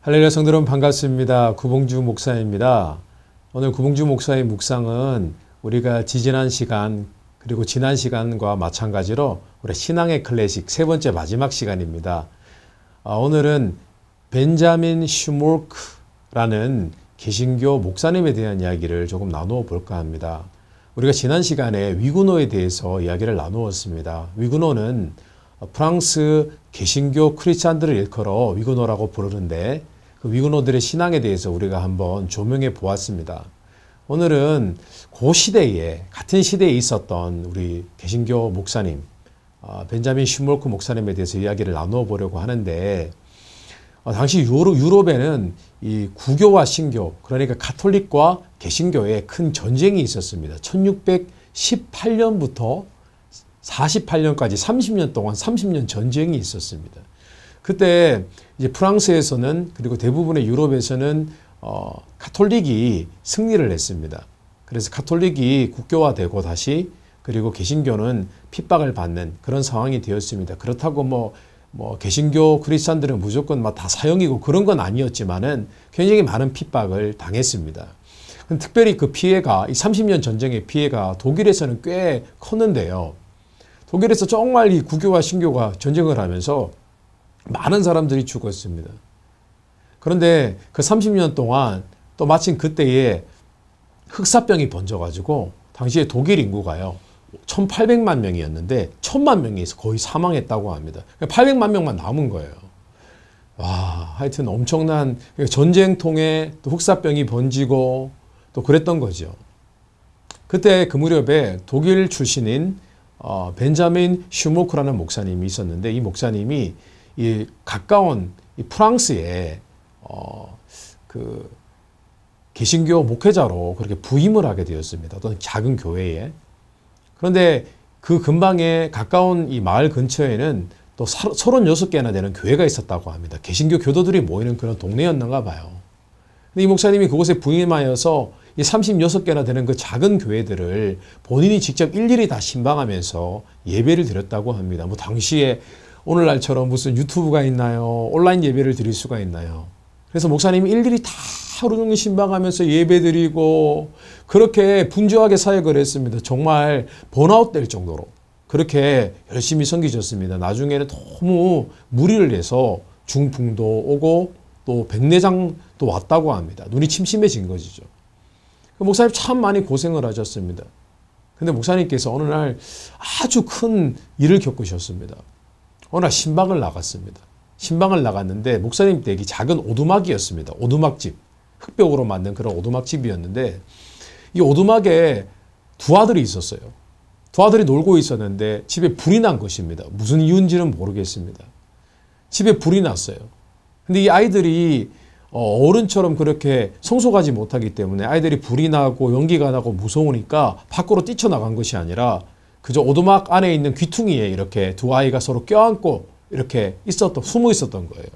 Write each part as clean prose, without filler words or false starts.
할렐루야 성도 여러분 반갑습니다. 구봉주 목사입니다. 오늘 구봉주 목사의 묵상은 우리가 지지난 시간 그리고 지난 시간과 마찬가지로 우리 신앙의 클래식 세 번째 마지막 시간입니다. 오늘은 벤자민 슈몰크라는 개신교 목사님에 대한 이야기를 조금 나누어 볼까 합니다. 우리가 지난 시간에 위구노에 대해서 이야기를 나누었습니다. 위구노는 프랑스 개신교 크리스찬들을 일컬어 위구노라고 부르는데 그 위구노들의 신앙에 대해서 우리가 한번 조명해 보았습니다. 오늘은 그 시대에 같은 시대에 있었던 우리 개신교 목사님 벤자민 슈몰크 목사님에 대해서 이야기를 나누어 보려고 하는데 당시 유럽에는 이 구교와 신교 그러니까 가톨릭과 개신교의 큰 전쟁이 있었습니다. 1618년부터 48년까지 30년 동안 30년 전쟁이 있었습니다. 그때 이제 프랑스에서는 그리고 대부분의 유럽에서는 가톨릭이 승리를 했습니다. 그래서 가톨릭이 국교화되고 다시 그리고 개신교는 핍박을 받는 그런 상황이 되었습니다. 그렇다고 뭐 개신교 크리스찬들은 무조건 막 다 사형이고 그런 건 아니었지만은 굉장히 많은 핍박을 당했습니다. 특별히 그 피해가 이 30년 전쟁의 피해가 독일에서는 꽤 컸는데요. 독일에서 정말 이 구교와 신교가 전쟁을 하면서 많은 사람들이 죽었습니다. 그런데 그 30년 동안 또 마침 그때에 흑사병이 번져가지고 당시에 독일 인구가요 1800만 명이었는데 1000만 명이 거의 사망했다고 합니다. 800만 명만 남은 거예요. 와, 하여튼 엄청난 전쟁통에 또 흑사병이 번지고 또 그랬던 거죠. 그때 그 무렵에 독일 출신인 벤자민 슈몰크라는 목사님이 있었는데 이 목사님이 이 가까운 이 프랑스에 그 개신교 목회자로 그렇게 부임을 하게 되었습니다. 어떤 작은 교회에. 그런데 그 근방에 가까운 이 마을 근처에는 또 36개나 되는 교회가 있었다고 합니다. 개신교 교도들이 모이는 그런 동네였는가 봐요. 근데 이 목사님이 그곳에 부임하여서 이 36개나 되는 그 작은 교회들을 본인이 직접 일일이 다 신방하면서 예배를 드렸다고 합니다. 뭐 당시에 오늘날처럼 무슨 유튜브가 있나요? 온라인 예배를 드릴 수가 있나요? 그래서 목사님이 일일이 다 하루 종일 신방하면서 예배 드리고 그렇게 분주하게 사역을 했습니다. 정말 번아웃 될 정도로 그렇게 열심히 섬기셨습니다. 나중에는 너무 무리를 해서 중풍도 오고 또 백내장도 왔다고 합니다. 눈이 침침해진 것이죠. 목사님 참 많이 고생을 하셨습니다. 근데 목사님께서 어느 날 아주 큰 일을 겪으셨습니다. 어느 날 신방을 나갔습니다. 신방을 나갔는데 목사님 댁이 작은 오두막이었습니다. 오두막집. 흙벽으로 만든 그런 오두막집이었는데 이 오두막에 두 아들이 있었어요. 두 아들이 놀고 있었는데 집에 불이 난 것입니다. 무슨 이유인지는 모르겠습니다. 집에 불이 났어요. 근데 이 아이들이 어른처럼 그렇게 성숙하지 못하기 때문에 아이들이 불이 나고 연기가 나고 무서우니까 밖으로 뛰쳐나간 것이 아니라 그저 오두막 안에 있는 귀퉁이에 이렇게 두 아이가 서로 껴안고 이렇게 숨어 있었던 거예요.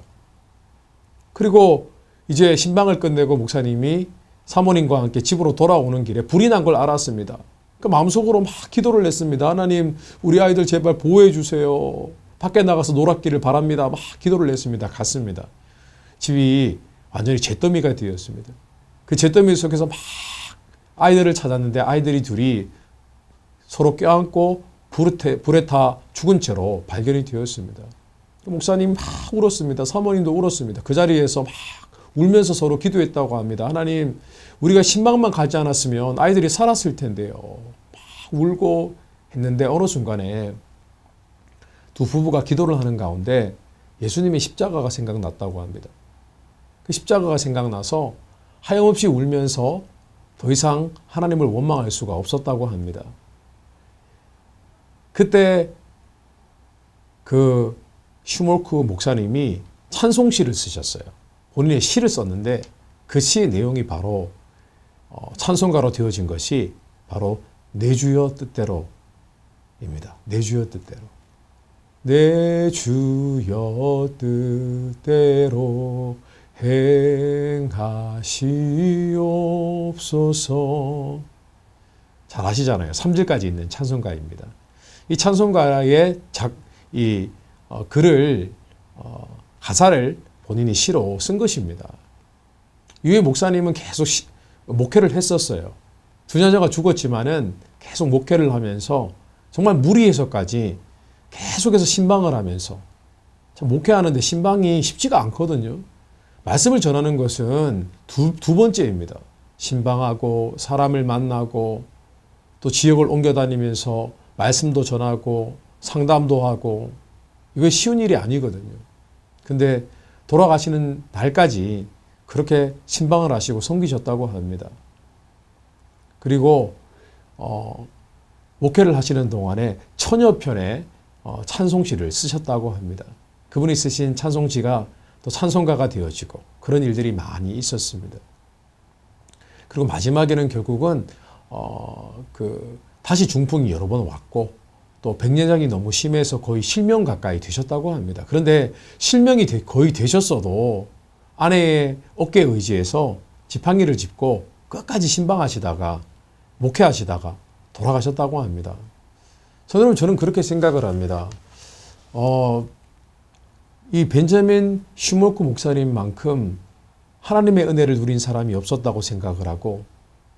그리고 이제 신방을 끝내고 목사님이 사모님과 함께 집으로 돌아오는 길에 불이 난 걸 알았습니다. 그 마음속으로 막 기도를 했습니다. 하나님, 우리 아이들 제발 보호해 주세요. 밖에 나가서 놀았기를 바랍니다. 막 기도를 했습니다. 갔습니다. 집이 완전히 잿더미가 되었습니다. 그 잿더미 속에서 막 아이들을 찾았는데 아이들이 둘이 서로 껴안고 불에 타 죽은 채로 발견이 되었습니다. 목사님 막 울었습니다. 사모님도 울었습니다. 그 자리에서 막 울면서 서로 기도했다고 합니다. 하나님, 우리가 신방만 가지 않았으면 아이들이 살았을 텐데요. 막 울고 했는데 어느 순간에 두 부부가 기도를 하는 가운데 예수님의 십자가가 생각났다고 합니다. 그 십자가가 생각나서 하염없이 울면서 더 이상 하나님을 원망할 수가 없었다고 합니다. 그때 그 슈몰크 목사님이 찬송시를 쓰셨어요. 본인의 시를 썼는데 그 시의 내용이 바로 찬송가로 되어진 것이 바로 내 주여 뜻대로입니다. 내 주여 뜻대로. 내 주여 뜻대로 행하시옵소서. 잘 아시잖아요. 3절까지 있는 찬송가입니다. 이 찬송가의 글을 가사를 본인이 시로 쓴 것입니다. 이후에 목사님은 계속 목회를 했었어요. 두 자녀가 죽었지만은 계속 목회를 하면서 정말 무리해서까지 계속해서 신방을 하면서 참 목회하는데 신방이 쉽지가 않거든요. 말씀을 전하는 것은 두 번째입니다. 신방하고 사람을 만나고 또 지역을 옮겨 다니면서 말씀도 전하고 상담도 하고 이거 쉬운 일이 아니거든요. 근데 돌아가시는 날까지 그렇게 신방을 하시고 섬기셨다고 합니다. 그리고 목회를 하시는 동안에 천여 편의 찬송시를 쓰셨다고 합니다. 그분이 쓰신 찬송시가 또 찬송가가 되어지고 그런 일들이 많이 있었습니다. 그리고 마지막에는 결국은 다시 중풍이 여러 번 왔고 또 백내장이 너무 심해서 거의 실명 가까이 되셨다고 합니다. 그런데 실명이 거의 되셨어도 아내의 어깨에 의지해서 지팡이를 짚고 끝까지 신방하시다가 목회하시다가 돌아가셨다고 합니다. 저는 그렇게 생각을 합니다. 이 벤자민 슈몰크 목사님만큼 하나님의 은혜를 누린 사람이 없었다고 생각을 하고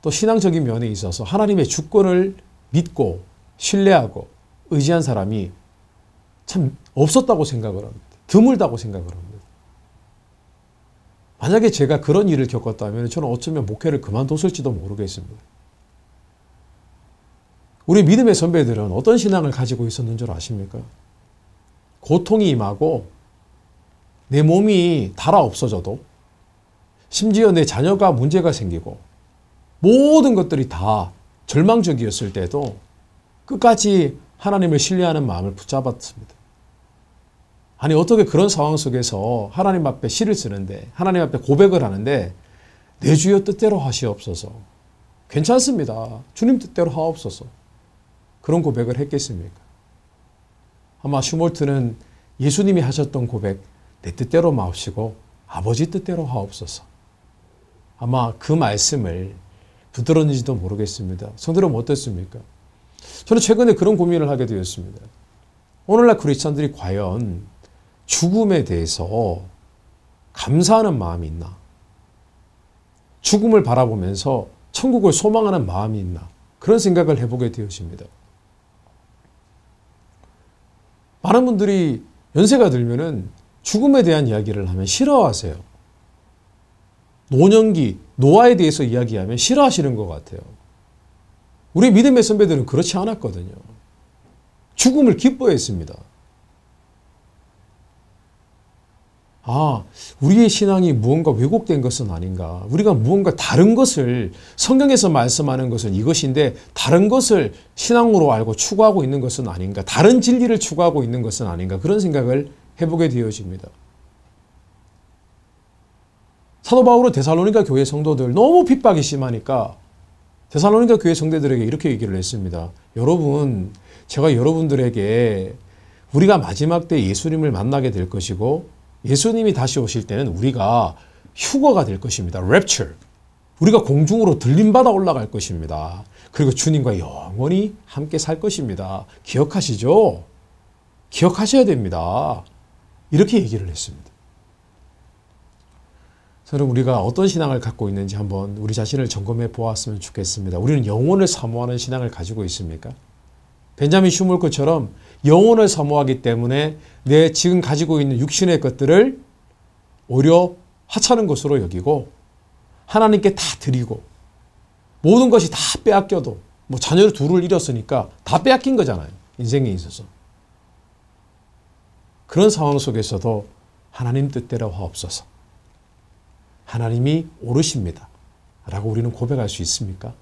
또 신앙적인 면에 있어서 하나님의 주권을 믿고 신뢰하고 의지한 사람이 참 없었다고 생각을 합니다. 드물다고 생각을 합니다. 만약에 제가 그런 일을 겪었다면 저는 어쩌면 목회를 그만뒀을지도 모르겠습니다. 우리 믿음의 선배들은 어떤 신앙을 가지고 있었는 줄 아십니까? 고통이 임하고 내 몸이 달아 없어져도 심지어 내 자녀가 문제가 생기고 모든 것들이 다 절망적이었을 때도 끝까지 하나님을 신뢰하는 마음을 붙잡았습니다. 아니 어떻게 그런 상황 속에서 하나님 앞에 시를 쓰는데 하나님 앞에 고백을 하는데 내 주여 뜻대로 하시옵소서. 괜찮습니다. 주님 뜻대로 하옵소서. 그런 고백을 했겠습니까? 아마 슈몰트는 예수님이 하셨던 고백 내 뜻대로 마옵시고 아버지 뜻대로 하옵소서. 아마 그 말씀을 붙들었는지도 모르겠습니다. 성도는 어떻습니까? 저는 최근에 그런 고민을 하게 되었습니다. 오늘날 크리스찬들이 과연 죽음에 대해서 감사하는 마음이 있나? 죽음을 바라보면서 천국을 소망하는 마음이 있나? 그런 생각을 해보게 되었습니다. 많은 분들이 연세가 들면은 죽음에 대한 이야기를 하면 싫어하세요. 노년기, 노화에 대해서 이야기하면 싫어하시는 것 같아요. 우리 믿음의 선배들은 그렇지 않았거든요. 죽음을 기뻐했습니다. 우리의 신앙이 무언가 왜곡된 것은 아닌가. 우리가 무언가 다른 것을 성경에서 말씀하는 것은 이것인데 다른 것을 신앙으로 알고 추구하고 있는 것은 아닌가. 다른 진리를 추구하고 있는 것은 아닌가. 그런 생각을 해보게 되어집니다. 사도 바울은 데살로니가 교회 성도들 너무 핍박이 심하니까 데살로니가 교회 성도들에게 이렇게 얘기를 했습니다. 여러분, 제가 여러분들에게 우리가 마지막 때 예수님을 만나게 될 것이고 예수님이 다시 오실 때는 우리가 휴거가 될 것입니다. 랩처. 우리가 공중으로 들림받아 올라갈 것입니다. 그리고 주님과 영원히 함께 살 것입니다. 기억하시죠? 기억하셔야 됩니다. 이렇게 얘기를 했습니다. 저는 우리가 어떤 신앙을 갖고 있는지 한번 우리 자신을 점검해 보았으면 좋겠습니다. 우리는 영혼을 사모하는 신앙을 가지고 있습니까? 벤자민 슈몰크처럼 영혼을 사모하기 때문에 내 지금 가지고 있는 육신의 것들을 오히려 하찮은 것으로 여기고 하나님께 다 드리고 모든 것이 다 빼앗겨도 뭐 자녀를 둘을 잃었으니까 다 빼앗긴 거잖아요. 인생에 있어서. 그런 상황 속에서도 하나님 뜻대로 하옵소서. 하나님이 옳으십니다. 라고 우리는 고백할 수 있습니까?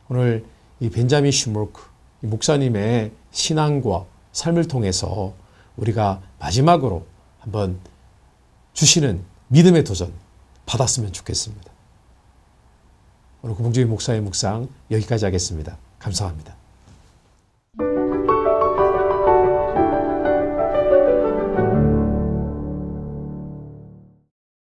오늘 이 벤자민 슈몰크 목사님의 신앙과 삶을 통해서 우리가 마지막으로 한번 주시는 믿음의 도전 받았으면 좋겠습니다. 오늘 구봉주의 목사의 묵상 여기까지 하겠습니다. 감사합니다.